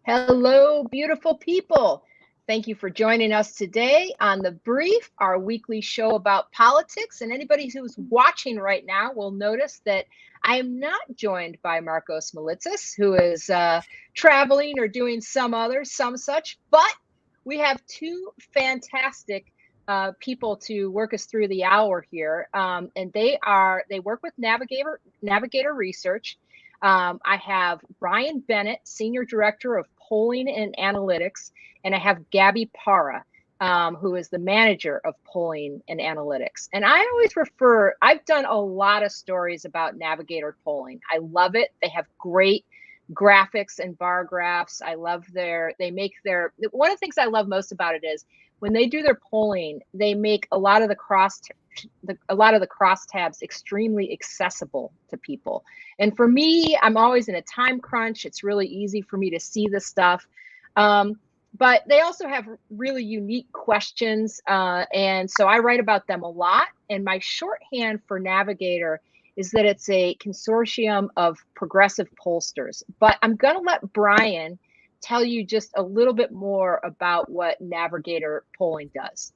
Hello, beautiful people. Thank you for joining us today on The Brief, our weekly show about politics. And anybody who's watching right now will notice that I am not joined by Marcos Malitzis, who is traveling or doing some such, but we have two fantastic people to work us through the hour here. And they work with Navigator Research. I have Bryan Bennett, Senior Director of Polling and Analytics, and I have Parra, who is the Manager of Polling and Analytics. And I always I've done a lot of stories about Navigator polling. I love it. They have great graphics and bar graphs. I love one of the things I love most about it is when they do their polling, they make a lot of the crosstabs extremely accessible to people. And for me, I'm always in a time crunch. It's really easy for me to see the stuff. But they also have really unique questions. And so I write about them a lot. And my shorthand for Navigator is that it's a consortium of progressive pollsters. But I'm going to let Bryan tell you just a little bit more about what Navigator polling does.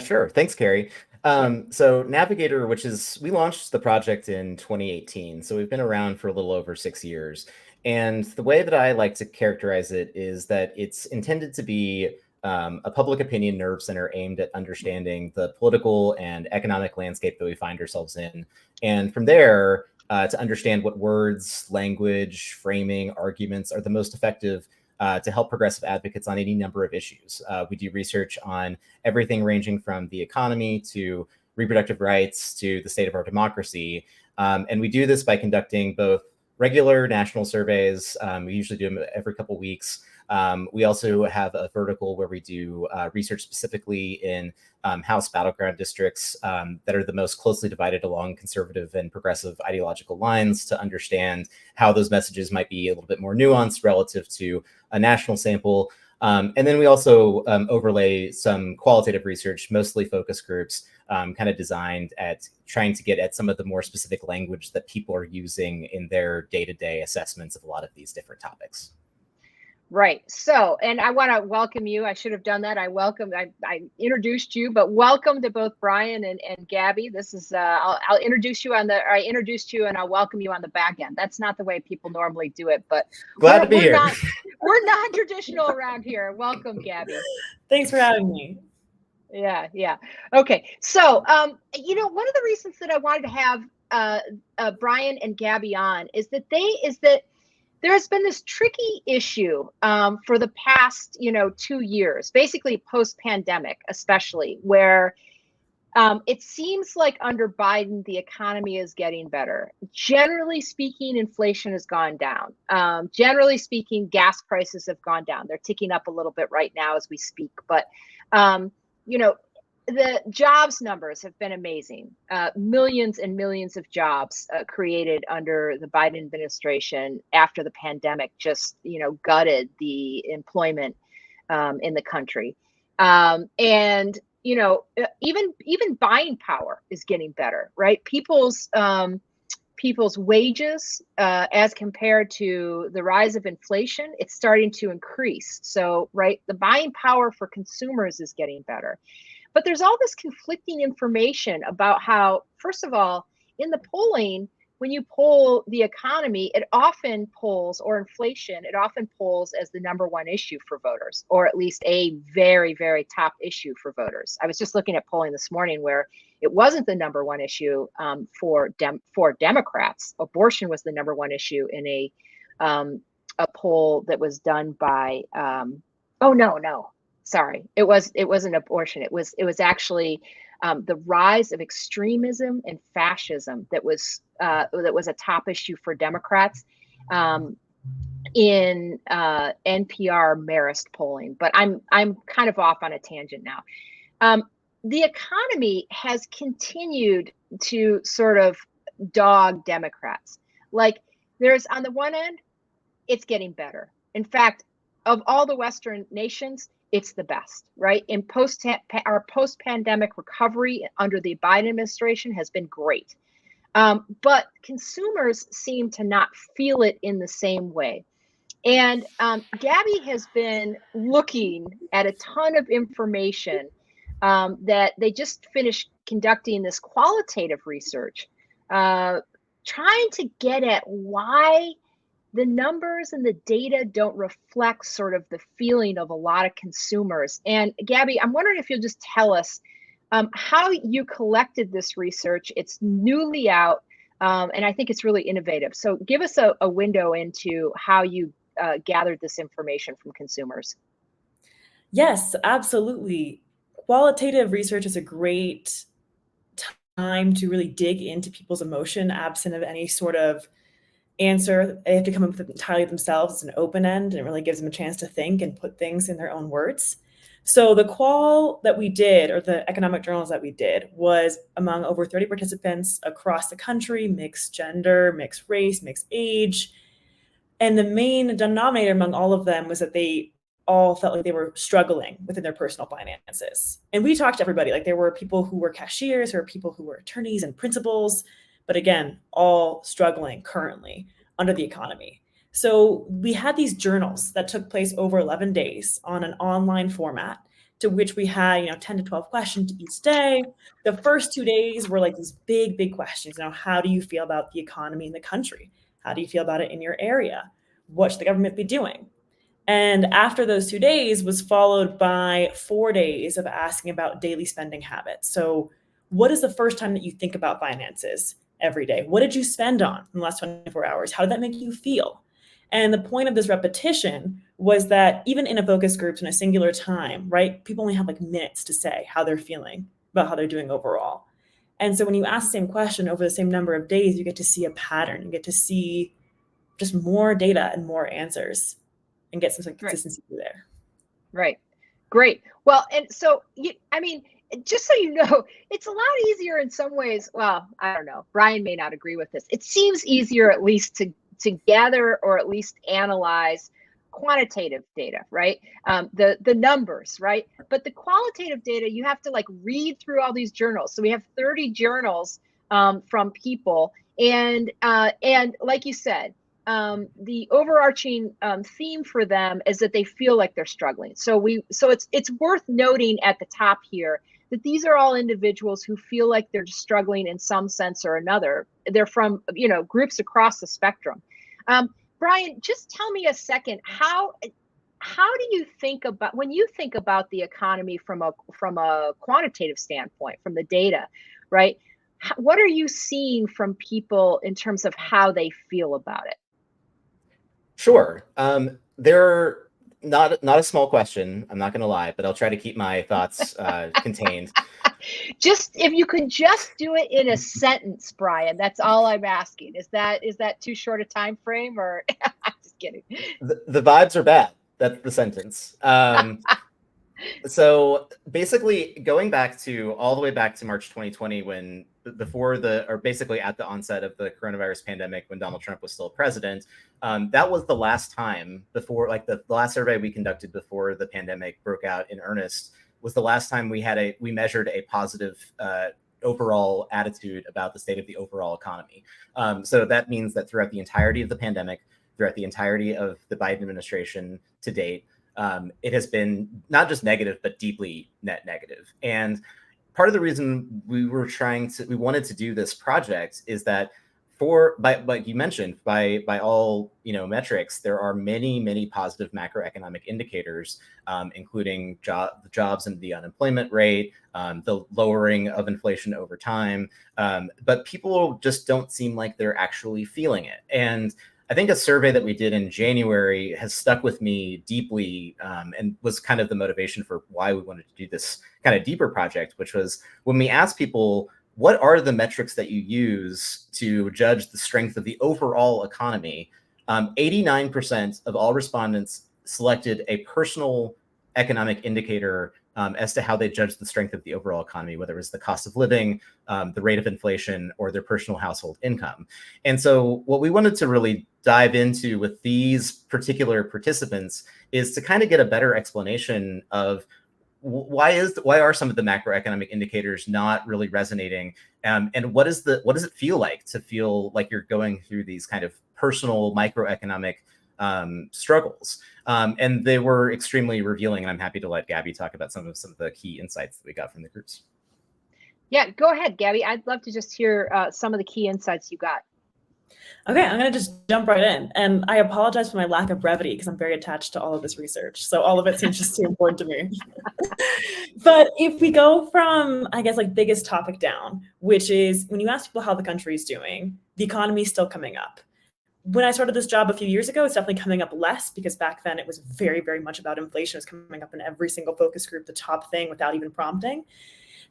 Sure. Thanks, Kerry. So Navigator, we launched the project in 2018. So we've been around for a little over 6 years. And the way that I like to characterize it is that it's intended to be a public opinion nerve center aimed at understanding the political and economic landscape that we find ourselves in. And from there, to understand what words, language, framing, arguments are the most effective to help progressive advocates on any number of issues. We do research on everything ranging from the economy to reproductive rights to the state of our democracy. And we do this by conducting both regular national surveys. We usually do them every couple weeks. We also have a vertical where we do research specifically in House battleground districts that are the most closely divided along conservative and progressive ideological lines to understand how those messages might be a little bit more nuanced relative to a national sample. And then we also overlay some qualitative research, mostly focus groups, kind of designed at trying to get at some of the more specific language that people are using in their day-to-day assessments of a lot of these different topics. Right. So, and I want to welcome you. I should have done that. I introduced you, but welcome to both Bryan and Gabby. This is, I'll introduce you I introduced you and I'll welcome you on the back end. That's not the way people normally do it, but glad to be here. We're non-traditional around here. Welcome, Gabby. Thanks for having me. Yeah. Okay. So, one of the reasons that I wanted to have Bryan and Gabby on is that there's been this tricky issue for the past, 2 years, basically post-pandemic, especially, where it seems like under Biden, the economy is getting better. Generally speaking, inflation has gone down. Generally speaking, gas prices have gone down. They're ticking up a little bit right now as we speak. But, the jobs numbers have been amazing. Millions and millions of jobs created under the Biden administration after the pandemic just, gutted the employment in the country. And, even buying power is getting better, right? People's wages as compared to the rise of inflation, it's starting to increase. So, right, the buying power for consumers is getting better. But there's all this conflicting information about how, first of all, in the polling, when you poll the economy, it often polls, or inflation, it often polls as the number one issue for voters, or at least a very, very top issue for voters. I was just looking at polling this morning where it wasn't the number one issue for Democrats. Abortion was the number one issue in a poll that was done by, sorry, it wasn't abortion. It was actually the rise of extremism and fascism that was a top issue for Democrats in NPR Marist polling. But I'm kind of off on a tangent now. The economy has continued to sort of dog Democrats. Like, there's, on the one end, it's getting better. In fact, of all the Western nations, it's the best, right? In our post-pandemic recovery under the Biden administration has been great. But consumers seem to not feel it in the same way. And Gabby has been looking at a ton of information that they just finished conducting this qualitative research, trying to get at why the numbers and the data don't reflect sort of the feeling of a lot of consumers. And Gabby, I'm wondering if you'll just tell us how you collected this research. It's newly out, and I think it's really innovative. So give us a window into how you gathered this information from consumers. Yes, absolutely. Qualitative research is a great time to really dig into people's emotion, absent of any sort of answer. They have to come up with it entirely themselves. It's an open end, and it really gives them a chance to think and put things in their own words. So the qual that we did, or the economic journals that we did, was among over 30 participants across the country, mixed gender, mixed race, mixed age. And the main denominator among all of them was that they all felt like they were struggling within their personal finances. And we talked to everybody. Like, there were people who were cashiers, there were people who were attorneys and principals, but again, all struggling currently under the economy. So we had these journals that took place over 11 days on an online format, to which we had 10 to 12 questions each day. The first 2 days were like these big questions. How do you feel about the economy in the country? How do you feel about it in your area? What should the government be doing? And after those 2 days was followed by 4 days of asking about daily spending habits. So what is the first time that you think about finances every day? What did you spend on in the last 24 hours? How did that make you feel? And the point of this repetition was that even in a focus group in a singular time, right, people only have like minutes to say how they're feeling about how they're doing overall. And so when you ask the same question over the same number of days, you get to see a pattern. You get to see just more data and more answers, and get some consistency through there. Right. Great. Well, and so, just so you know, it's a lot easier in some ways. Well, I don't know. Bryan may not agree with this. It seems easier, at least, to gather or at least analyze quantitative data, right? The numbers, right? But the qualitative data, you have to like read through all these journals. So we have 30 journals from people, and like you said, the overarching theme for them is that they feel like they're struggling. So it's worth noting at the top here that these are all individuals who feel like they're struggling in some sense or another. They're from groups across the spectrum. Bryan, just tell me a second, how do you think about, when you think about the economy from a quantitative standpoint, from the data, right? What are you seeing from people in terms of how they feel about it? Sure. They're not a small question, I'm not going to lie, but I'll try to keep my thoughts contained. Just if you could just do it in a sentence, Bryan, that's all I'm asking. Is that too short a time frame, or I'm just kidding. The vibes are bad. That's the sentence. So basically, going back to all the way back to March 2020, when basically at the onset of the coronavirus pandemic, when Donald Trump was still president, that was the last time before, like the last survey we conducted before the pandemic broke out in earnest, was the last time we measured a positive overall attitude about the state of the overall economy. So that means that throughout the entirety of the pandemic, throughout the entirety of the Biden administration to date, it has been not just negative, but deeply net negative. And part of the reason we wanted to do this project is that like you mentioned, by all metrics, there are many positive macroeconomic indicators, including jobs and the unemployment rate, the lowering of inflation over time. But people just don't seem like they're actually feeling it. And I think a survey that we did in January has stuck with me deeply, and was kind of the motivation for why we wanted to do this kind of deeper project, which was when we asked people, what are the metrics that you use to judge the strength of the overall economy? 89% of all respondents selected a personal economic indicator as to how they judge the strength of the overall economy, whether it was the cost of living, the rate of inflation, or their personal household income. And so what we wanted to really dive into with these particular participants is to kind of get a better explanation of why are some of the macroeconomic indicators not really resonating, and what does it feel like to feel like you're going through these kind of personal microeconomic struggles. And they were extremely revealing, and I'm happy to let Gabby talk about some of the key insights that we got from the groups. Yeah, go ahead, Gabby. I'd love to just hear some of the key insights you got. Okay, I'm going to just jump right in. And I apologize for my lack of brevity because I'm very attached to all of this research. So all of it seems just too important to me. But if we go from, I guess, like biggest topic down, which is when you ask people how the country is doing, the economy is still coming up. When I started this job a few years ago, it's definitely coming up less because back then it was very, very much about inflation. It was coming up in every single focus group, the top thing without even prompting.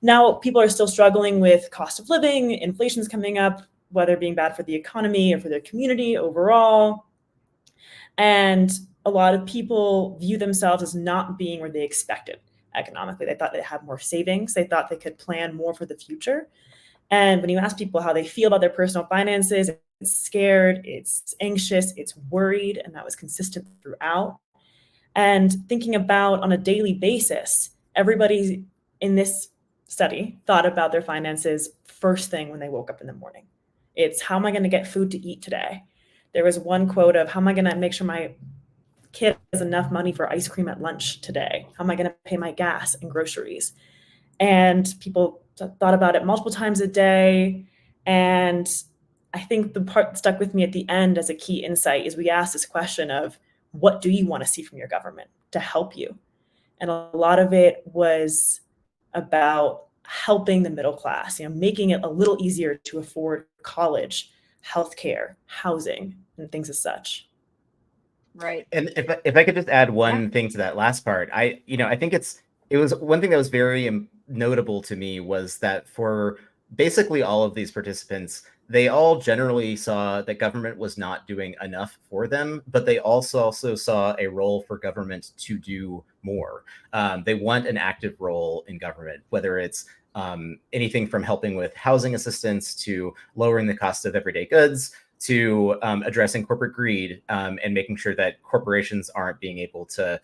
Now people are still struggling with cost of living, inflation's coming up, whether being bad for the economy or for their community overall. And a lot of people view themselves as not being where they expected economically. They thought they'd have more savings. They thought they could plan more for the future. And when you ask people how they feel about their personal finances, it's scared, it's anxious, it's worried, and that was consistent throughout. And thinking about on a daily basis, everybody in this study thought about their finances first thing when they woke up in the morning. It's how am I going to get food to eat today? There was one quote of how am I going to make sure my kid has enough money for ice cream at lunch today? How am I going to pay my gas and groceries? And people thought about it multiple times a day. And I think the part that stuck with me at the end as a key insight is we asked this question of what do you want to see from your government to help you? And a lot of it was about helping the middle class, making it a little easier to afford college, healthcare, housing, and things as such. Right. And if I could just add one thing to that last part, I think it was one thing that was very notable to me was that for basically all of these participants, they all generally saw that government was not doing enough for them, but they also saw a role for government to do more. They want an active role in government, whether it's anything from helping with housing assistance to lowering the cost of everyday goods to addressing corporate greed and making sure that corporations aren't being able to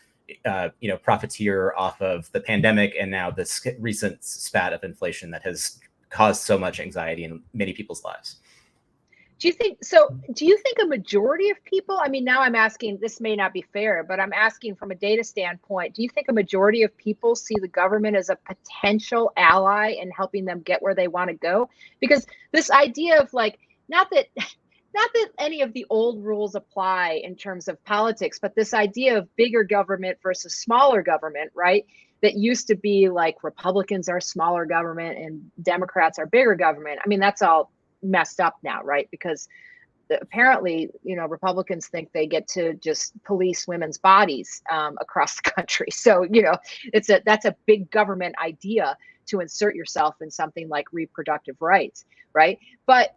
profiteer off of the pandemic and now this recent spat of inflation that has caused so much anxiety in many people's lives. Do you think a majority of people, I mean, now I'm asking, this may not be fair, but I'm asking from a data standpoint, do you think a majority of people see the government as a potential ally in helping them get where they want to go? Because this idea of like, not that any of the old rules apply in terms of politics, but this idea of bigger government versus smaller government, right? That used to be like Republicans are smaller government and Democrats are bigger government. I mean, that's all messed up now, right? Because apparently, Republicans think they get to just police women's bodies across the country. So, that's a big government idea to insert yourself in something like reproductive rights, right? But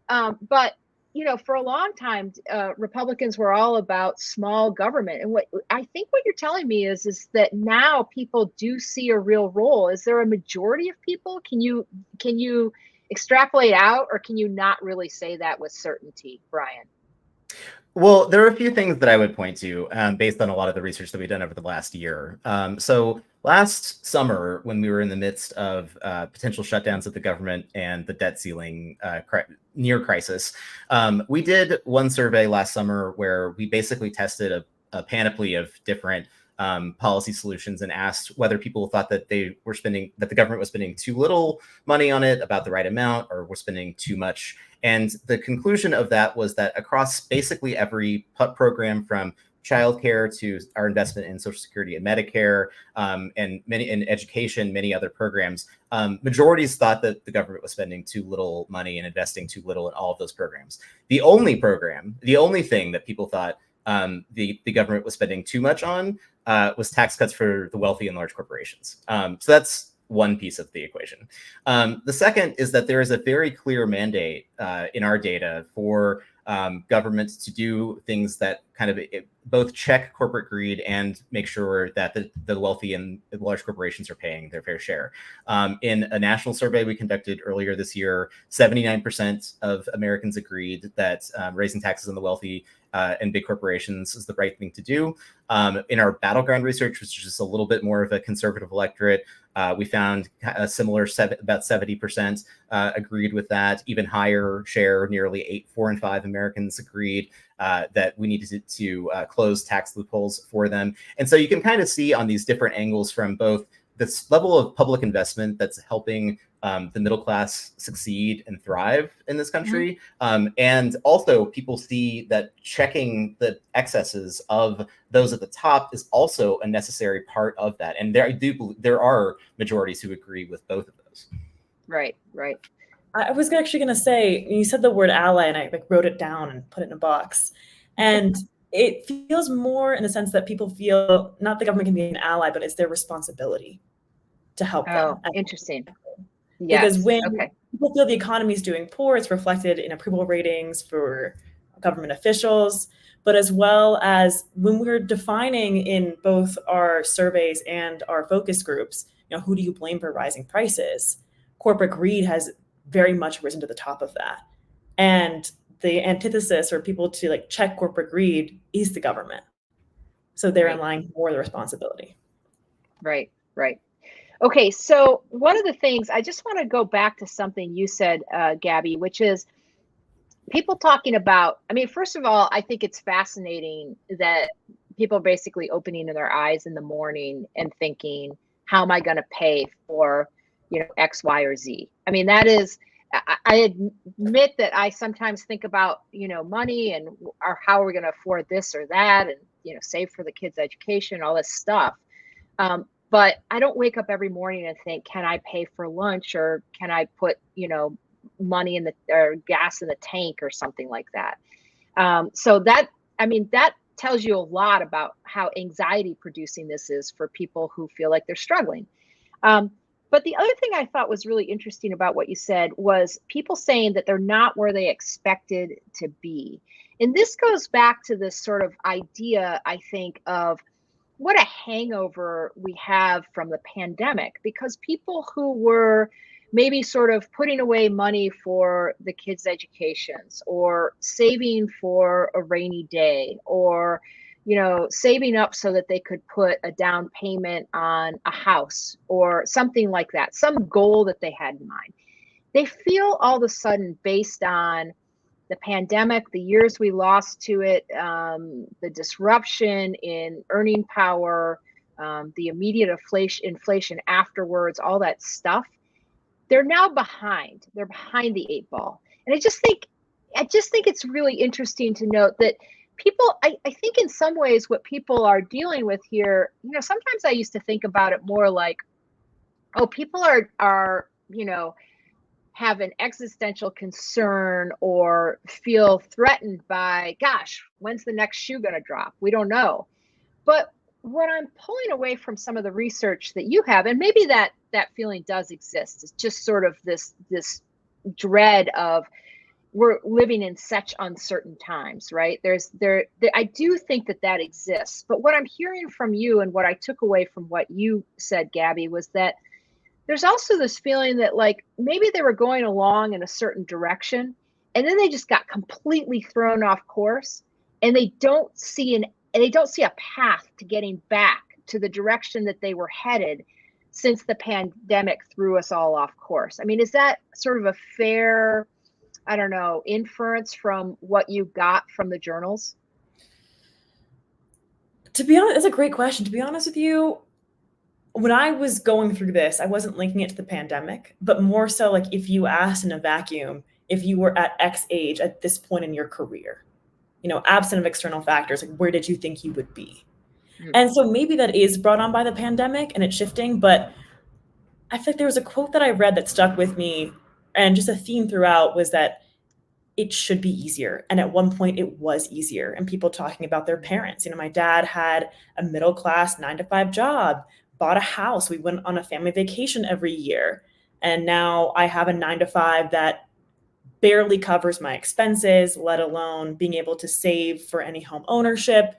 for a long time, Republicans were all about small government. And what you're telling me is that now people do see a real role. Is there a majority of people? Can you extrapolate out, or can you not really say that with certainty, Bryan? Well, there are a few things that I would point to based on a lot of the research that we've done over the last year. So last summer, when we were in the midst of potential shutdowns of the government and the debt ceiling near crisis, we did one survey last summer where we basically tested a panoply of different policy solutions and asked whether people thought that the government was spending too little money on it, about the right amount, or were spending too much. And the conclusion of that was that across basically every program, from childcare to our investment in Social Security and Medicare, and in education, many other programs, majorities thought that the government was spending too little money and investing too little in all of those programs. The only thing that people thought the government was spending too much on was tax cuts for the wealthy and large corporations. So that's one piece of the equation. The second is that there is a very clear mandate in our data for governments to do things that kind of both check corporate greed and make sure that the wealthy and the large corporations are paying their fair share. In a national survey we conducted earlier this year, 79% of Americans agreed that raising taxes on the wealthy and big corporations is the right thing to do. In our battleground research, which is just a little bit more of a conservative electorate, we found a similar about 70% agreed with that. Even higher share, nearly 4 in 5 Americans agreed that we needed to close tax loopholes for them. And so you can kind of see on these different angles from both this level of public investment that's helping the middle class succeed and thrive in this country. And also people see that checking the excesses of those at the top is also a necessary part of that. And there are majorities who agree with both of those. Right, right. I was actually going to say, you said the word ally, and I wrote it down and put it in a box. And it feels more in the sense that people feel not the government can be an ally, but it's their responsibility to help them. Oh, interesting. Yes. Because when people feel the economy is doing poor, it's reflected in approval ratings for government officials, but as well as when we're defining in both our surveys and our focus groups, who do you blame for rising prices? Corporate greed has very much risen to the top of that. And the antithesis for people to check corporate greed is the government. So they're in line for the responsibility. Right, right. Okay, so one of the things, I just want to go back to something you said, Gabby, which is people talking about, first of all, I think it's fascinating that people are basically opening their eyes in the morning and thinking, how am I going to pay for, X, Y, or Z? That is, I admit that I sometimes think about, money and how are we going to afford this or that and, save for the kids' education, all this stuff. But I don't wake up every morning and think, can I pay for lunch or can I put, money in or gas in the tank or something like that. So that tells you a lot about how anxiety producing this is for people who feel like they're struggling. But the other thing I thought was really interesting about what you said was people saying that they're not where they expected to be. And this goes back to this sort of idea, I think, of what a hangover we have from the pandemic, because people who were maybe sort of putting away money for the kids' educations or saving for a rainy day or saving up so that they could put a down payment on a house or something like that, some goal that they had in mind. They feel all of a sudden, based on the pandemic, the years we lost to it, the disruption in earning power, the immediate inflation afterwards, all that stuff, they're now behind. They're behind the 8 ball. And I just think it's really interesting to note that people, I think in some ways what people are dealing with here, sometimes I used to think about it more like, oh, people are have an existential concern or feel threatened by, gosh, when's the next shoe going to drop? We don't know. But what I'm pulling away from some of the research that you have, and maybe that feeling does exist, it's just sort of this dread of we're living in such uncertain times, right? I do think that exists. But what I'm hearing from you and what I took away from what you said, Gabby, was that there's also this feeling that maybe they were going along in a certain direction and then they just got completely thrown off course and they don't see a path to getting back to the direction that they were headed since the pandemic threw us all off course. Is that sort of a fair, inference from what you got from the journals? To be honest, that's a great question. To be honest with you, when I was going through this, I wasn't linking it to the pandemic, but more so if you asked in a vacuum, if you were at X age at this point in your career, absent of external factors, where did you think you would be? Mm-hmm. And so maybe that is brought on by the pandemic and it's shifting, but I think there was a quote that I read that stuck with me, and just a theme throughout was that it should be easier. And at one point it was easier, and people talking about their parents. My dad had a middle-class 9-to-5 job, bought a house. We went on a family vacation every year. And now I have a 9-to-5 that barely covers my expenses, let alone being able to save for any home ownership.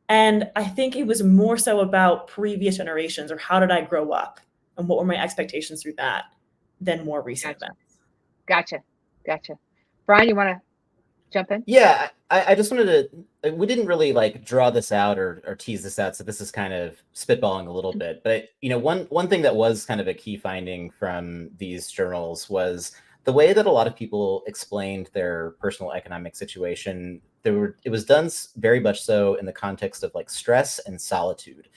And I think it was more so about previous generations, or how did I grow up and what were my expectations through that, than more recent events. Gotcha. Bryan, you want to jump in? Yeah, I just wanted to, we didn't really like draw this out or tease this out, so this is kind of spitballing a little bit. But one thing that was kind of a key finding from these journals was the way that a lot of people explained their personal economic situation. It was done very much so in the context of like stress and solitude,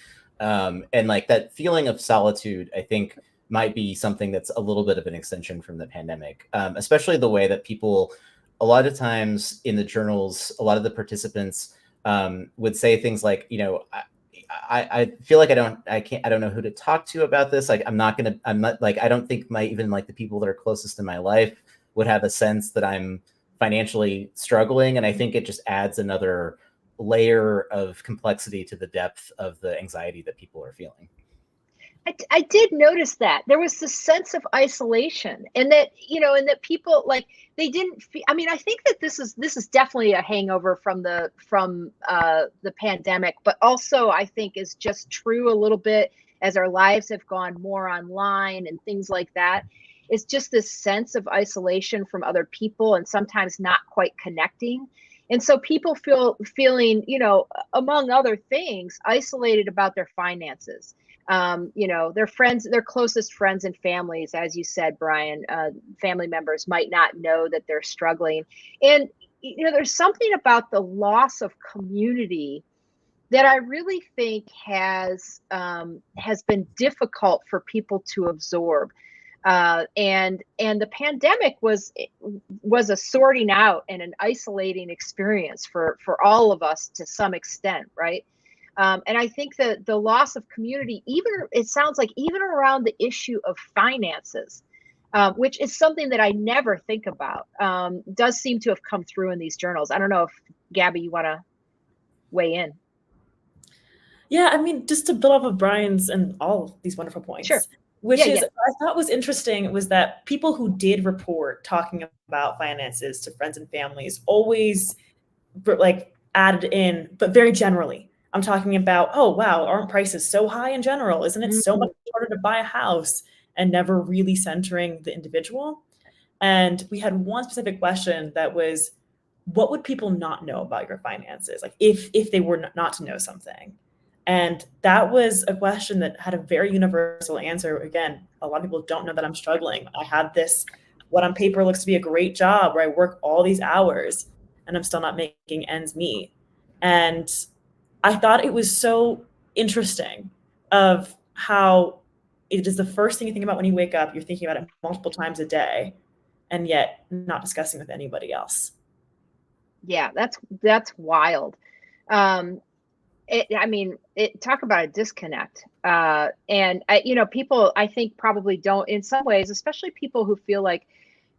and like that feeling of solitude, I think might be something that's a little bit of an extension from the pandemic, especially the way that people, a lot of times in the journals, a lot of the participants would say things like, I feel like I don't know who to talk to about this. Like, I'm not like, I don't think even like the people that are closest in my life would have a sense that I'm financially struggling. And I think it just adds another layer of complexity to the depth of the anxiety that people are feeling. I did notice that there was this sense of isolation, and that people, like, they didn't feel, I mean, I think that this is definitely a hangover from the pandemic, but also I think is just true a little bit as our lives have gone more online and things like that. It's just this sense of isolation from other people and sometimes not quite connecting. And so people feeling, among other things, isolated about their finances. Their friends, their closest friends and families, as you said, Bryan, family members might not know that they're struggling. And, there's something about the loss of community that I really think has been difficult for people to absorb. And the pandemic was a sorting out and an isolating experience for all of us to some extent, right? And I think that the loss of community, it sounds like even around the issue of finances, which is something that I never think about, does seem to have come through in these journals. I don't know if, Gabby, you want to weigh in? Yeah, I mean, just to build off of Bryan's and all of these wonderful points, sure. What I thought was interesting was that people who did report talking about finances to friends and families always like added in, but very generally. I'm talking about, oh, wow, aren't prices so high in general? Isn't it so much harder to buy a house? And never really centering the individual. And we had one specific question that was, what would people not know about your finances? Like if they were not to know something. And that was a question that had a very universal answer. Again, a lot of people don't know that I'm struggling. I had this, what on paper looks to be a great job where I work all these hours and I'm still not making ends meet. And I thought it was so interesting of how it is the first thing you think about when you wake up. You're thinking about it multiple times a day, and yet not discussing with anybody else. Yeah, that's wild. Talk about a disconnect. And people, I think, probably don't, in some ways, especially people who feel like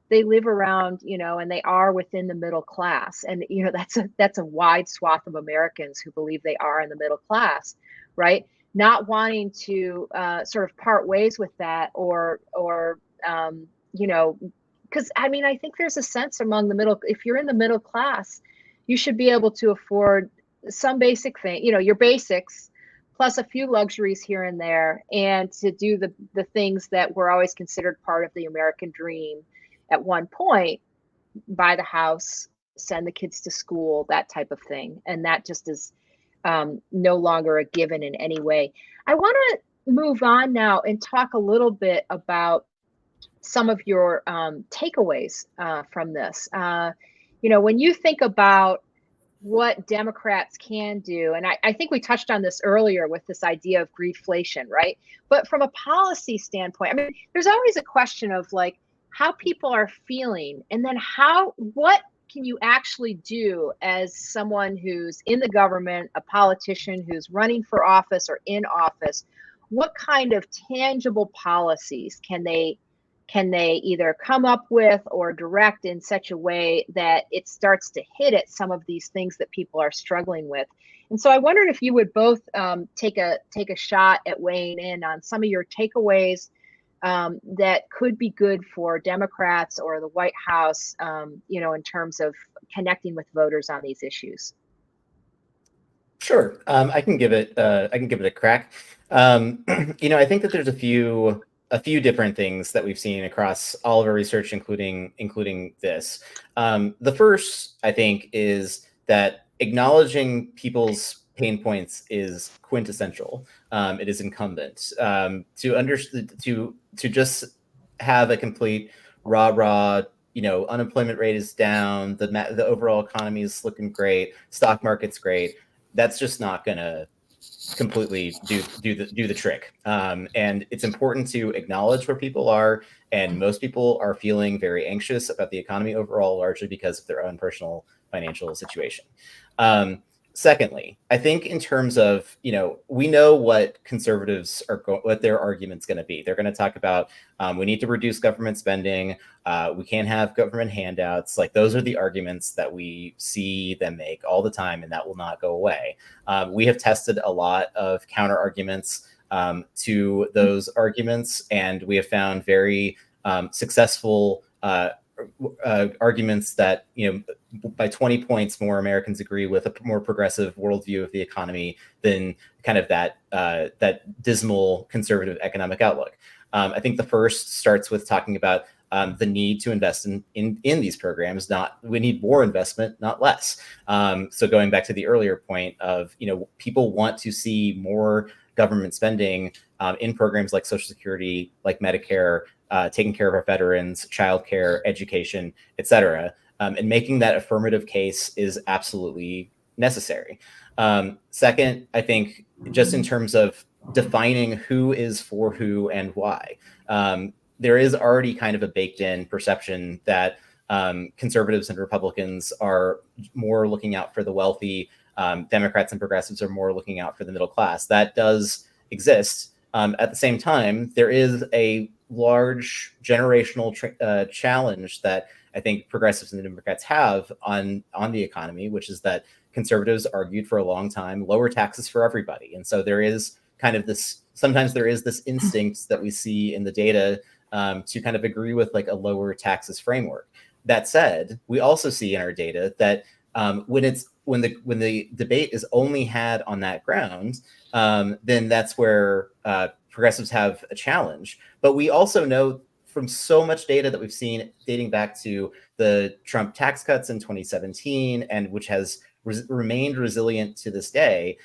they live around, and they are within the middle class. And, that's a wide swath of Americans who believe they are in the middle class, right? Not wanting to sort of part ways with that because I think there's a sense among if you're in the middle class, you should be able to afford some basic thing, your basics, plus a few luxuries here and there, and to do the things that were always considered part of the American dream at one point: buy the house, send the kids to school, that type of thing. And that just is no longer a given in any way. I want to move on now and talk a little bit about some of your takeaways from this. When you think about what Democrats can do, and I think we touched on this earlier with this idea of greedflation, right? But from a policy standpoint, there's always a question of like how people are feeling, and then what can you actually do as someone who's in the government, a politician who's running for office or in office? What kind of tangible policies can they either come up with or direct in such a way that it starts to hit at some of these things that people are struggling with? And so I wondered if you would both take a shot at weighing in on some of your takeaways that could be good for Democrats or the White House, in terms of connecting with voters on these issues. Sure, I can give it a crack. I think that there's a few a few different things that we've seen across all of our research, including this. The first, I think, is that acknowledging people's pain points is quintessential. It is incumbent to just have a complete rah, unemployment rate is down, the overall economy is looking great, stock market's great. That's just not gonna completely do the trick. And it's important to acknowledge where people are, and most people are feeling very anxious about the economy overall, largely because of their own personal financial situation. Secondly, I think in terms of, we know what conservatives what their argument's going to be. They're going to talk about we need to reduce government spending. We can't have government handouts. Like, those are the arguments that we see them make all the time, and that will not go away. We have tested a lot of counter arguments to those arguments, and we have found very successful arguments that, by 20 points more Americans agree with a more progressive worldview of the economy than kind of that dismal conservative economic outlook. I think the first starts with talking about the need to invest in these programs. We need more investment, not less. So going back to the earlier point of, people want to see more government spending in programs like Social Security, like Medicare, taking care of our veterans, childcare, education, et cetera. And making that affirmative case is absolutely necessary. Second, I think just in terms of defining who is for who and why, there is already kind of a baked in perception that conservatives and Republicans are more looking out for the wealthy. Democrats and progressives are more looking out for the middle class. That does exist. At the same time, there is a large generational challenge that I think progressives and Democrats have on the economy, which is that conservatives argued for a long time lower taxes for everybody. And so there is kind of sometimes there is this instinct that we see in the data to kind of agree with like a lower taxes framework. That said, we also see in our data that when the debate is only had on that ground, then that's where progressives have a challenge. But we also know from so much data that we've seen dating back to the Trump tax cuts in 2017, and which has remained resilient to this day,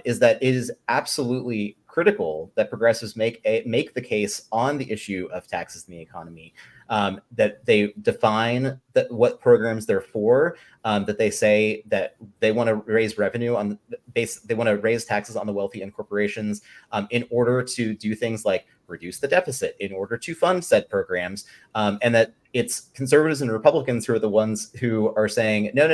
is that it is absolutely critical that progressives make the case on the issue of taxes in the economy, that they define what programs they're for, that they say that they want to raise revenue on they want to raise taxes on the wealthy and corporations in order to do things like reduce the deficit, in order to fund said programs, and that it's conservatives and Republicans who are the ones who are saying no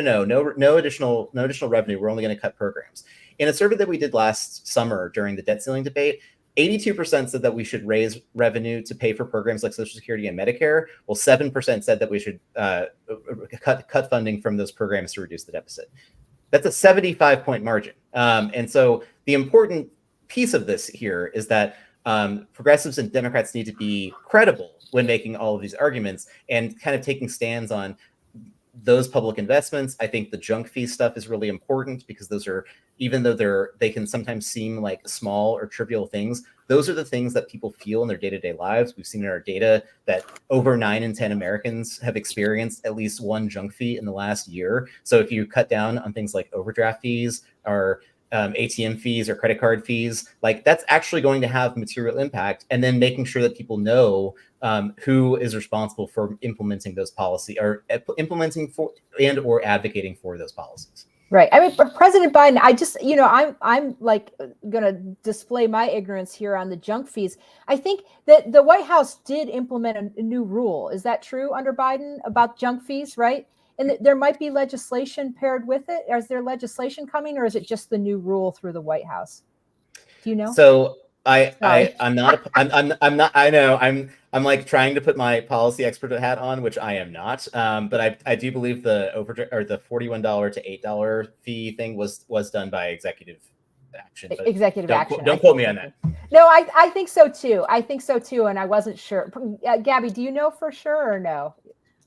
additional revenue. We're only going to cut programs. In a survey that we did last summer during the debt ceiling debate, 82% said that we should raise revenue to pay for programs like Social Security and Medicare, while 7% said that we should cut funding from those programs to reduce the deficit. That's a 75-point margin. And so the important piece of this here is that progressives and Democrats need to be credible when making all of these arguments and kind of taking stands on those public investments. I think the junk fee stuff is really important because those are, even though they can sometimes seem like small or trivial things, those are the things that people feel in their day-to-day lives. We've seen in our data that over 9 in 10 Americans have experienced at least one junk fee in the last year. So if you cut down on things like overdraft fees or ATM fees or credit card fees, like that's actually going to have material impact. And then making sure that people know who is responsible for implementing those policies or implementing for and or advocating for those policies. Right. I mean, President Biden, I just, I'm like going to display my ignorance here on the junk fees. I think that the White House did implement a new rule. Is that true under Biden about junk fees, right? And there might be legislation paired with it. Is there legislation coming, or is it just the new rule through the White House? Do you know? So I'm not, I know I'm like trying to put my policy expert hat on, which I am not. But I do believe the $41 to $8 fee thing was done by executive action. Executive action. Don't quote me on that. No, I think so too. And I wasn't sure. Gabby, do you know for sure or no?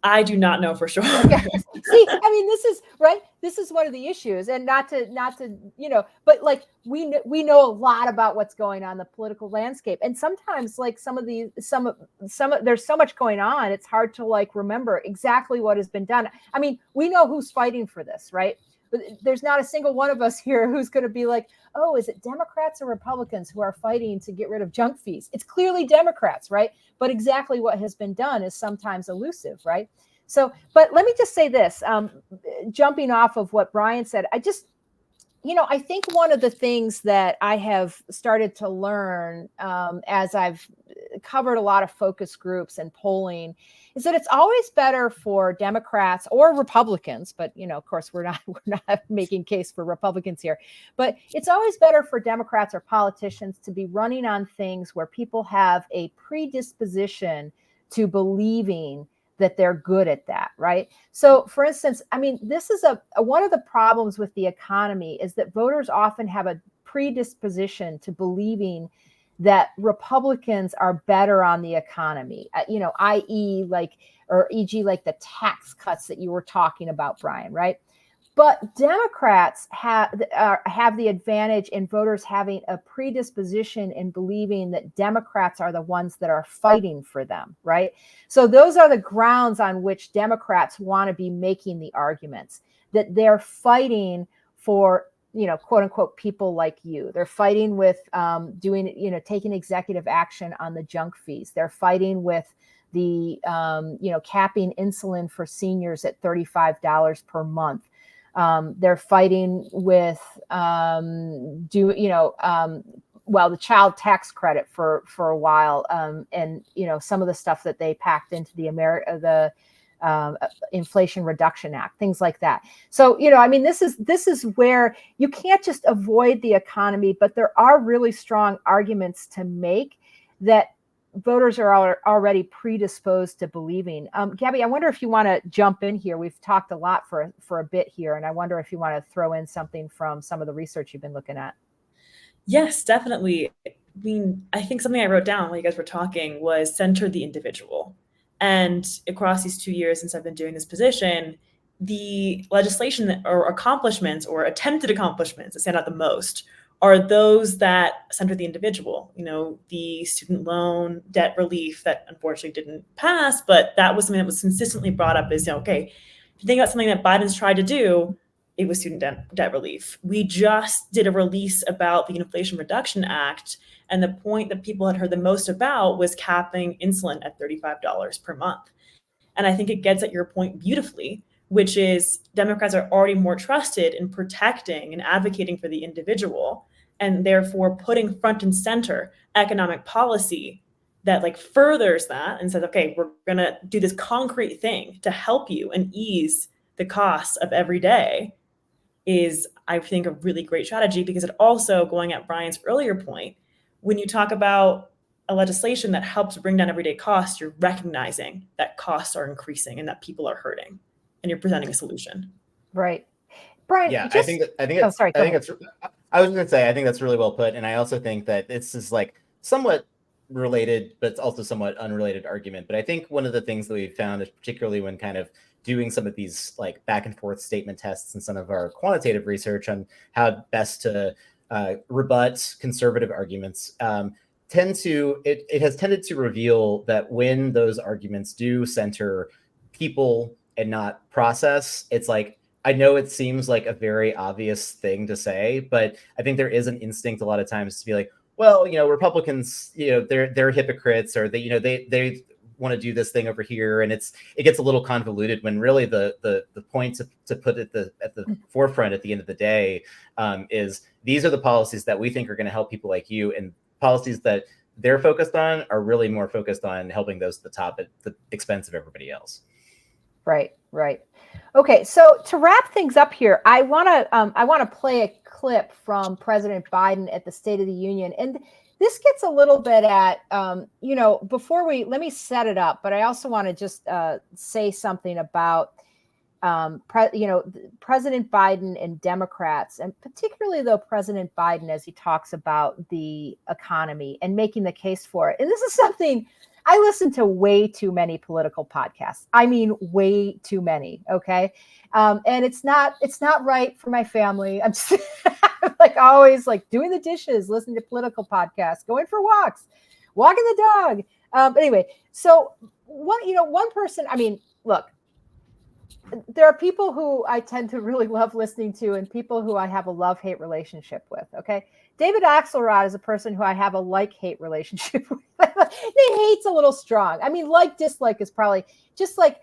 I do not know for sure. Yeah. See, I mean, this is right. This is one of the issues, and not to, but like we know a lot about what's going on in the political landscape, and sometimes like there's so much going on, it's hard to like remember exactly what has been done. I mean, we know who's fighting for this, right? But there's not a single one of us here who's going to be like, oh, is it Democrats or Republicans who are fighting to get rid of junk fees? It's clearly Democrats, right? But exactly what has been done is sometimes elusive, right? So, but let me just say this, jumping off of what Bryan said, I think one of the things that I have started to learn as I've covered a lot of focus groups and polling is that it's always better for Democrats or Republicans, but of course we're not making case for Republicans here, but it's always better for Democrats or politicians to be running on things where people have a predisposition to believing that they're good at that, right? So for instance, I mean, this is one of the problems with the economy is that voters often have a predisposition to believing that Republicans are better on the economy, i.e. e.g. like the tax cuts that you were talking about, Bryan, right? But Democrats have the advantage in voters having a predisposition in believing that Democrats are the ones that are fighting for them, right? So those are the grounds on which Democrats want to be making the arguments, that they're fighting for, quote unquote, people like you. They're fighting with taking executive action on the junk fees. They're fighting with the, capping insulin for seniors at $35 per month. They're fighting with the child tax credit for a while, and some of the stuff that they packed into the Inflation Reduction Act, things like that. So I mean, this is where you can't just avoid the economy, but there are really strong arguments to make that voters are already predisposed to believing. Gabby, I wonder if you want to jump in here. We've talked a lot for a bit here, and I wonder if you want to throw in something from some of the research you've been looking at. Yes, definitely. I mean, I think something I wrote down while you guys were talking was center the individual. And across these 2 years since I've been doing this position, the legislation or accomplishments or attempted accomplishments that stand out the most are those that center the individual. The student loan debt relief that unfortunately didn't pass, but that was something that was consistently brought up as, okay, if you think about something that Biden's tried to do, it was student debt relief. We just did a release about the Inflation Reduction Act, and the point that people had heard the most about was capping insulin at $35 per month. And I think it gets at your point beautifully, which is Democrats are already more trusted in protecting and advocating for the individual, and therefore putting front and center economic policy that furthers that and says, okay, we're going to do this concrete thing to help you and ease the costs of every day is, I think, a really great strategy, because it also, going at Bryan's earlier point, when you talk about a legislation that helps bring down everyday costs, you're recognizing that costs are increasing and that people are hurting, and you're presenting a solution. Right. Bryan, yeah, I think it's I was going to say, I think that's really well put. And I also think that this is somewhat related, but it's also somewhat unrelated argument. But I think one of the things that we've found is, particularly when kind of doing some of these back and forth statement tests and some of our quantitative research on how best to rebut conservative arguments, it has tended to reveal that when those arguments do center people and not process, it's I know it seems like a very obvious thing to say, but I think there is an instinct a lot of times to be like, well, Republicans, they're hypocrites, or they want to do this thing over here, and it gets a little convoluted, when really the point to put at the forefront at the end of the day is, these are the policies that we think are going to help people like you, and policies that they're focused on are really more focused on helping those at the top at the expense of everybody else. Right. Okay, so to wrap things up here, I want to play a clip from President Biden at the State of the Union, and this gets a little bit at let me set it up, but I also want to just say something about President Biden and Democrats, and particularly though President Biden, as he talks about the economy and making the case for it. And this is something, I listen to way too many political podcasts. I mean, way too many. Okay. And it's not right for my family. I'm just like always like doing the dishes, listening to political podcasts, going for walks, walking the dog. Anyway, so one person, I mean, look, there are people who I tend to really love listening to and people who I have a love-hate relationship with. Okay. David Axelrod is a person who I have a like-hate relationship with. The hate's a little strong. I mean, dislike is probably just like,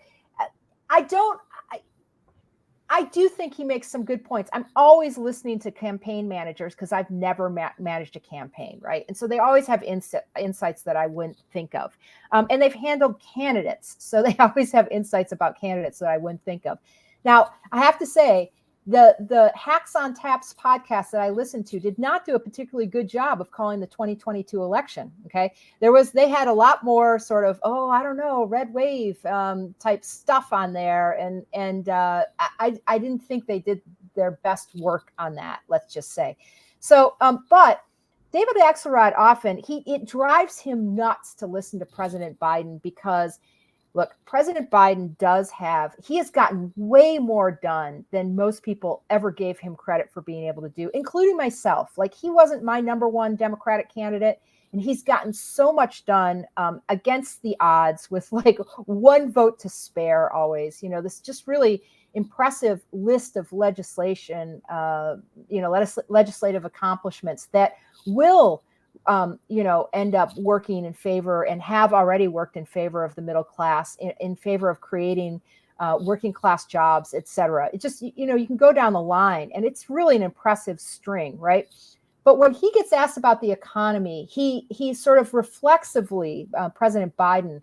I do think he makes some good points. I'm always listening to campaign managers because I've never managed a campaign, right? And so they always have insights that I wouldn't think of. And they've handled candidates. So they always have insights about candidates that I wouldn't think of. Now, I have to say, the Hacks on Taps podcast that I listened to did not do a particularly good job of calling the 2022 election. Okay. They had a lot more sort of, I don't know, red wave type stuff on there. And I didn't think they did their best work on that, let's just say. So, but David Axelrod often, it drives him nuts to listen to President Biden because look, President Biden he has gotten way more done than most people ever gave him credit for being able to do, including myself. Like he wasn't my number one Democratic candidate, and he's gotten so much done against the odds with like one vote to spare always. This just really impressive list of legislation, legislative accomplishments that will end up working in favor and have already worked in favor of the middle class, in favor of creating working class jobs, et cetera. It just, you can go down the line and it's really an impressive string, right? But when he gets asked about the economy, he sort of reflexively, President Biden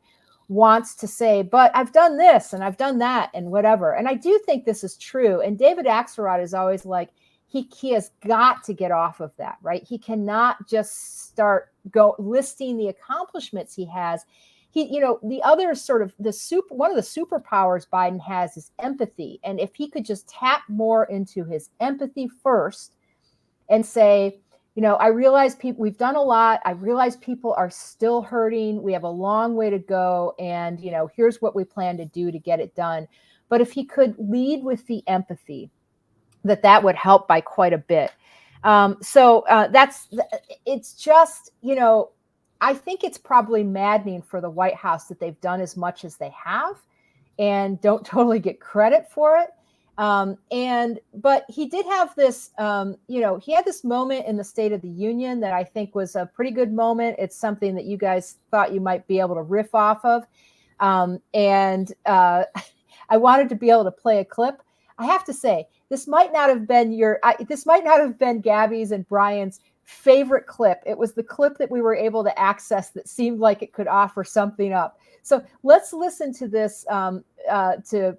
wants to say, but I've done this and I've done that and whatever. And I do think this is true. And David Axelrod is always like, he has got to get off of that, right? He cannot just start listing the accomplishments he has. The other sort of one of the superpowers Biden has is empathy. And if he could just tap more into his empathy first and say, I realize we've done a lot. I realize people are still hurting. We have a long way to go. And, here's what we plan to do to get it done. But if he could lead with the empathy, that would help by quite a bit. It's just, I think it's probably maddening for the White House that they've done as much as they have and don't totally get credit for it. But he did have this, he had this moment in the State of the Union that I think was a pretty good moment. It's something that you guys thought you might be able to riff off of. I wanted to be able to play a clip. I have to say, this might not have been Gabby's and Bryan's favorite clip. It was the clip that we were able to access that seemed like it could offer something up. So let's listen to this to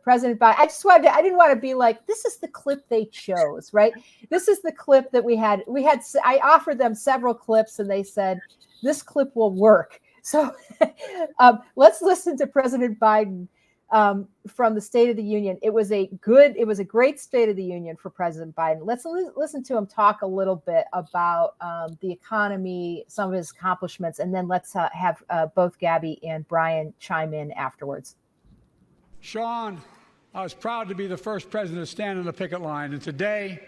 President Biden. I didn't want to be like, this is the clip they chose, right? This is the clip that we had. I offered them several clips and they said, this clip will work. So let's listen to President Biden from the State of the Union. It was a great State of the Union for President Biden. Let's listen to him talk a little bit about the economy, some of his accomplishments, and then let's have both Gabby and Bryan chime in afterwards. Sean, I was proud to be the first president to stand on the picket line, and today,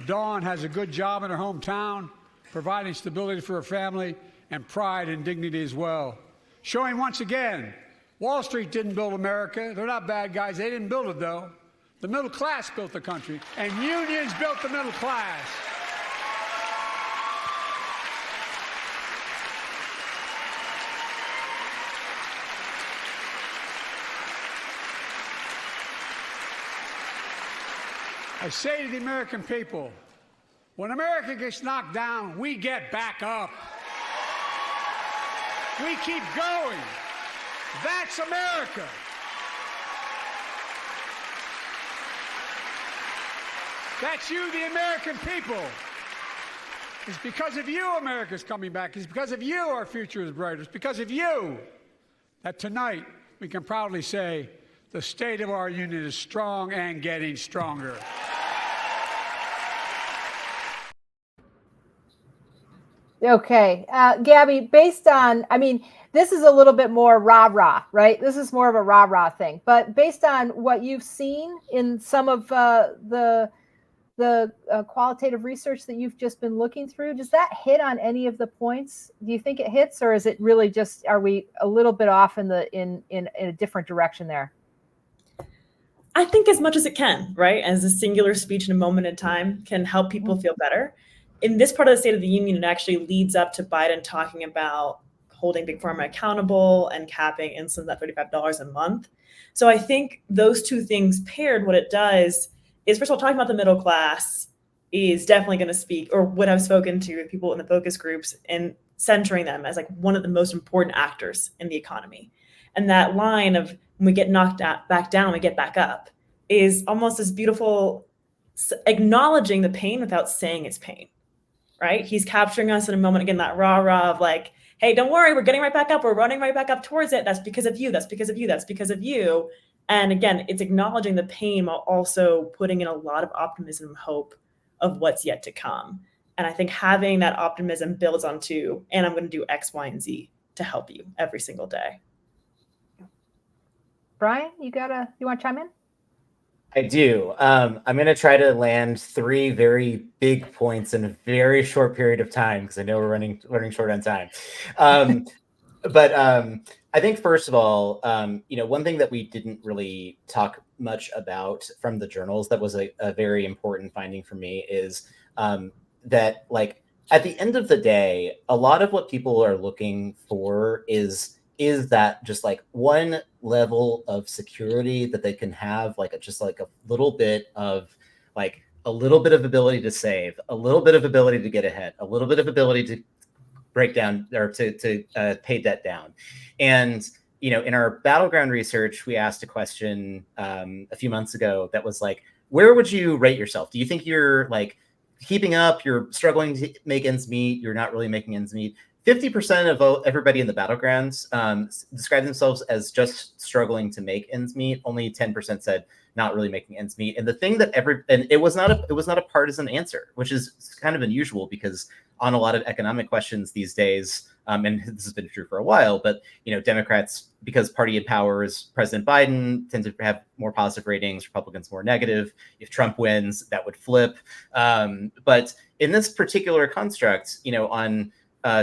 Dawn has a good job in her hometown, providing stability for her family and pride and dignity as well. Showing once again, Wall Street didn't build America. They're not bad guys. They didn't build it, though. The middle class built the country, and unions built the middle class. I say to the American people, when America gets knocked down, we get back up. We keep going. That's America. That's you, the American people. It's because of you America's coming back. It's because of you our future is brighter. It's because of you that tonight we can proudly say the state of our union is strong and getting stronger. Okay. Gabby, based on, I mean, this is a little bit more rah-rah, right? This is more of a rah-rah thing. But based on what you've seen in some of the qualitative research that you've just been looking through, does that hit on any of the points? Do you think it hits, or is it really just, are we a little bit off in a different direction there? I think as much as it can, right? As a singular speech in a moment in time can help people feel better. In this part of the State of the Union, it actually leads up to Biden talking about holding Big Pharma accountable and capping insulin at $35 a month. So I think those two things paired, what it does is, first of all, talking about the middle class is definitely going to speak, or what I've spoken to people in the focus groups, and centering them as like one of the most important actors in the economy. And that line of, when we get knocked back down, we get back up, is almost this beautiful acknowledging the pain without saying it's pain, right? He's capturing us in a moment, again, that rah-rah of like, hey, don't worry, we're getting right back up. We're running right back up towards it. That's because of you. That's because of you. That's because of you. And again, it's acknowledging the pain while also putting in a lot of optimism and hope of what's yet to come. And I think having that optimism builds onto, and I'm going to do X, Y, and Z to help you every single day. Bryan, you want to chime in? I do. I'm going to try to land 3 very big points in a very short period of time, because I know we're running short on time. But I think, first of all, one thing that we didn't really talk much about from the journals that was a very important finding for me is that, like, at the end of the day, a lot of what people are looking for is that just like one level of security that they can have, like just like a little bit of ability to save, a little bit of ability to get ahead, a little bit of ability to break down or to pay debt down. And in our battleground research, we asked a question a few months ago that was like, where would you rate yourself? Do you think you're like keeping up, you're struggling to make ends meet, you're not really making ends meet? 50% of everybody in the battlegrounds describe themselves as just struggling to make ends meet. Only 10% said not really making ends meet. And the thing that it was not a partisan answer, which is kind of unusual, because on a lot of economic questions these days, and this has been true for a while, but Democrats, because party in power is President Biden, tend to have more positive ratings, Republicans more negative. If Trump wins, that would flip. But in this particular construct, on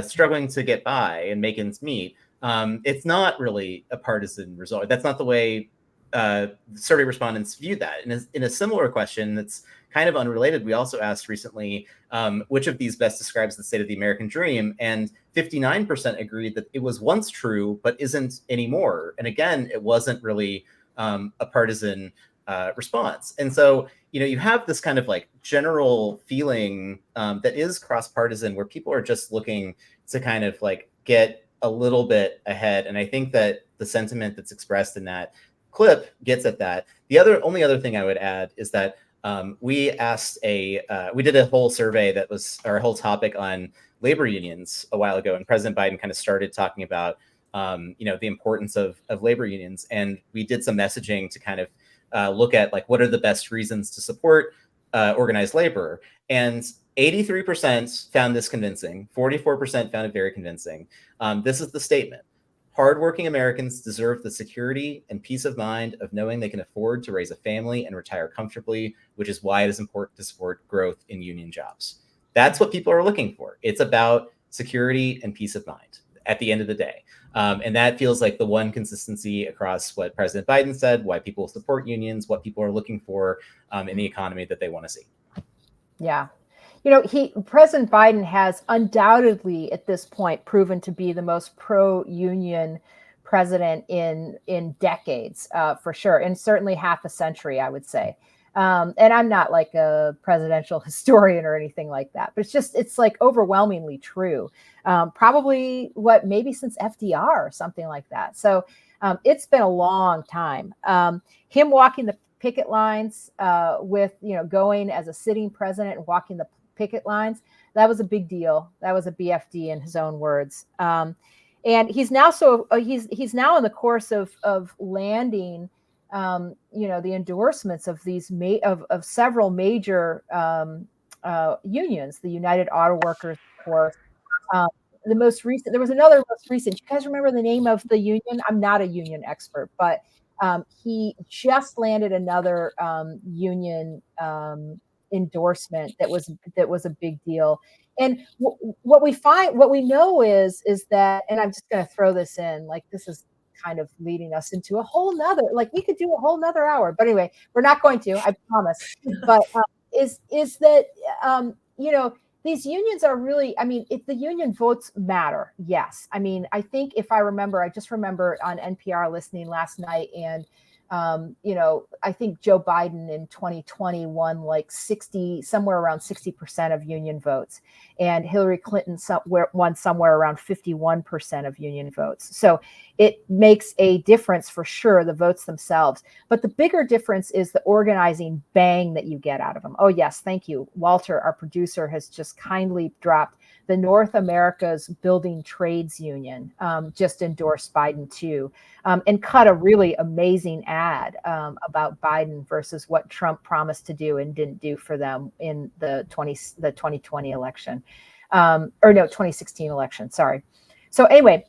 struggling to get by and make ends meet, it's not really a partisan result. That's not the way survey respondents view that. And in a similar question that's kind of unrelated, we also asked recently, which of these best describes the state of the American dream? And 59% agreed that it was once true, but isn't anymore. And again, it wasn't really a partisan response. And so, you have this kind of like general feeling that is cross-partisan, where people are just looking to kind of like get a little bit ahead. And I think that the sentiment that's expressed in that clip gets at that. The only other thing I would add is that we did a whole survey that was our whole topic on labor unions a while ago, and President Biden kind of started talking about the importance of labor unions, and we did some messaging to kind of look at like what are the best reasons to support organized labor. And 83% found this convincing, 44% found it very convincing. This is the statement: hardworking Americans deserve the security and peace of mind of knowing they can afford to raise a family and retire comfortably, which is why it is important to support growth in union jobs. That's what people are looking for. It's about security and peace of mind at the end of the day. And that feels like the one consistency across what President Biden said, why people support unions, what people are looking for in the economy that they want to see. Yeah. President Biden has undoubtedly at this point proven to be the most pro-union president in decades, for sure, and certainly half a century, I would say. And I'm not like a presidential historian or anything like that, but it's like overwhelmingly true. Probably maybe since FDR or something like that. So it's been a long time. Him walking the picket lines with, going as a sitting president and walking the picket lines, that was a big deal. That was a BFD in his own words. And he's now he's now in the course of landing the endorsements of these of several major unions, the United Auto Workers, of course, The most recent, there was another most recent. You guys remember the name of the union? I'm not a union expert, but he just landed another union endorsement that was a big deal. And what we know is that, and I'm just going to throw this in, like this is kind of leading us into a whole nother, like we could do a whole nother hour, but anyway, we're not going to, I promise. But is that these unions are really, I mean, if the union votes matter, yes. I mean, I think if I just remember on NPR listening last night, and I think Joe Biden in 2020 won like somewhere around 60% of union votes, and Hillary Clinton won somewhere around 51% of union votes. So it makes a difference for sure, the votes themselves. But the bigger difference is the organizing bang that you get out of them. Oh, yes. Thank you. Walter, our producer, has just kindly dropped the North America's Building Trades Union, just endorsed Biden too, and cut a really amazing ad about Biden versus what Trump promised to do and didn't do for them in the 2020 election, 2016 election. Sorry. So anyway,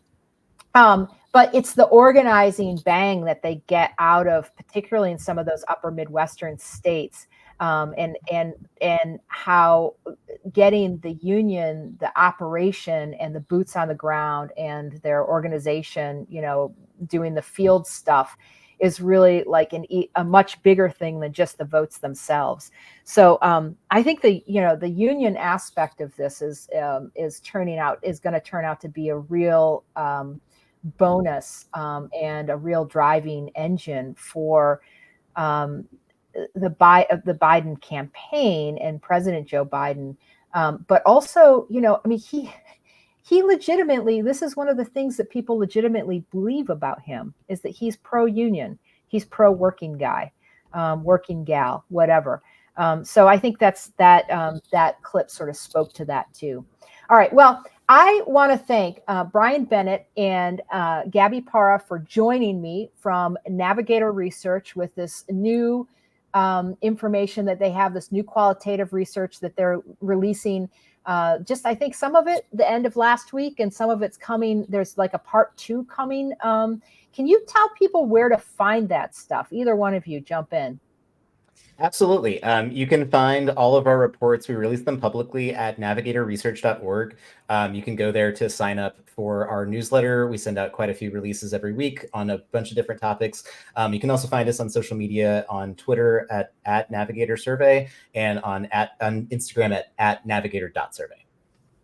but it's the organizing bang that they get out of, particularly in some of those upper Midwestern states, and how getting the union, the operation, and the boots on the ground, and their organization, doing the field stuff, is really like a much bigger thing than just the votes themselves. So I think the union aspect of this is going to turn out to be a real bonus and a real driving engine for the Biden campaign and President Joe Biden. But also, he legitimately, this is one of the things that people legitimately believe about him, is that he's pro-union, he's pro-working guy, working gal, whatever. So I think that clip sort of spoke to that too. All right, well, I want to thank Bryan Bennett and Gabby Parra for joining me from Navigator Research with this new information that they have, this new qualitative research that they're releasing. I think some of it the end of last week, and some of it's coming. There's like a part 2 coming. Can you tell people where to find that stuff? Either one of you, jump in. Absolutely. You can find all of our reports. We release them publicly at navigatorresearch.org. You can go there to sign up for our newsletter. We send out quite a few releases every week on a bunch of different topics. You can also find us on social media, on Twitter at Navigator Survey, and on Instagram at navigator.survey.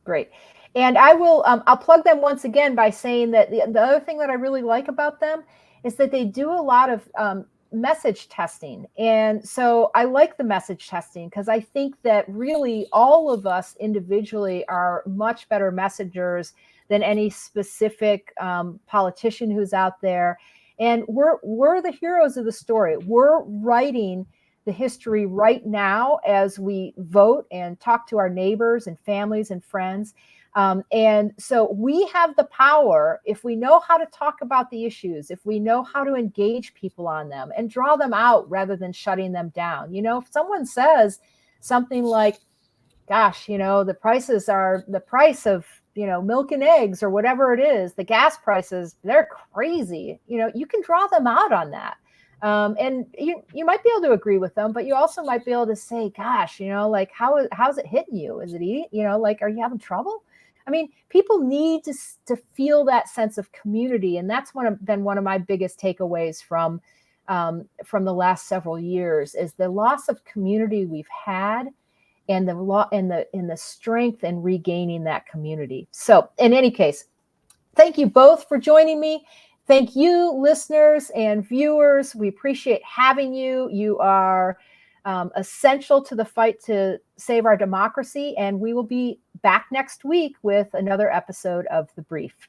Great. And I'll plug them once again by saying that the other thing that I really like about them is that they do a lot of message testing. And so I like the message testing because I think that really all of us individually are much better messengers than any specific politician who's out there. And we're the heroes of the story. We're writing the history right now as we vote and talk to our neighbors and families and friends. And so we have the power, if we know how to talk about the issues, if we know how to engage people on them and draw them out rather than shutting them down. If someone says something like, gosh, the price of, milk and eggs or whatever it is, the gas prices, they're crazy. You can draw them out on that. And you might be able to agree with them, but you also might be able to say, gosh, like how's it hitting you? Is it eating, like, are you having trouble? I mean, people need to feel that sense of community. And that's been one of my biggest takeaways from the last several years is the loss of community we've had and the strength in regaining that community. So in any case, thank you both for joining me. Thank you, listeners and viewers. We appreciate having you. You are essential to the fight to save our democracy. And we will be back next week with another episode of The Brief.